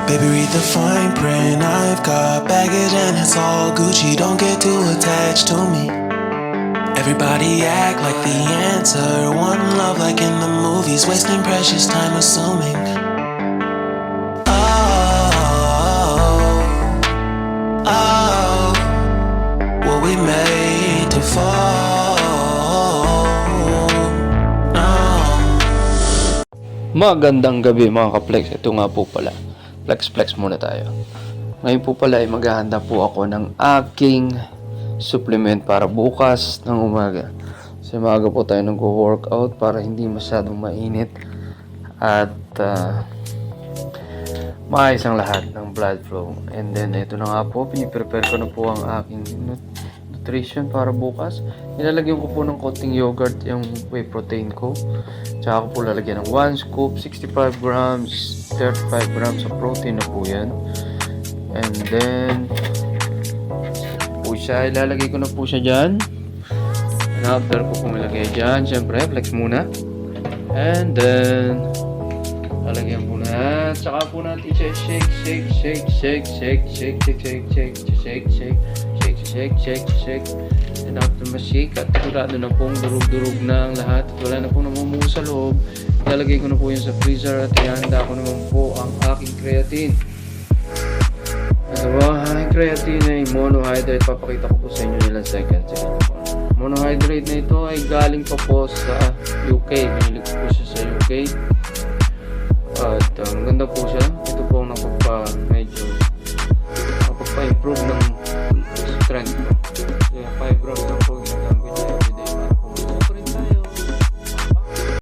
Baby, read the fine print. I've got baggage and it's all Gucci. Don't get too attached to me. Everybody act like the answer. One love like in the movies. Wasting precious time assuming. Oh, were we made to fall? No. Magandang gabi mga ka-flex. Ito nga po pala. Flex muna tayo. Ngayon po pala ay maghahanda po ako ng aking supplement para bukas ng umaga. Kasi maaga po tayo nag-workout para hindi masyadong mainit at maayos ang lahat ng blood flow. And then ito na nga po, piniprepare ko na po ang aking nutrition para bukas. Nilalagyan ko po ng konting yogurt yung whey protein ko. Tsaka ko po lalagyan ng 1 scoop, 65 grams, 35 grams of protein na po yan. And then po siya, ilalagay ko na po siya dyan. And after ko po ilagay dyan, syempre flex muna. And then lalagyan po na, tsaka po natin siya shake. And after ma-shake at sigurado na pong durug-durug na ang lahat at wala na pong namumuo sa loob, ilalagay ko na po yun sa freezer at ihanda ko naman po ang aking creatine. Ang aking creatine ay monohydrate. Papakita ko po sa inyo ilang seconds. Monohydrate na ito ay galing pa po sa UK. Binili ko po siya sa UK. At maganda po siya. Ito po ang medyo nakapagpa-improve ng strength ko.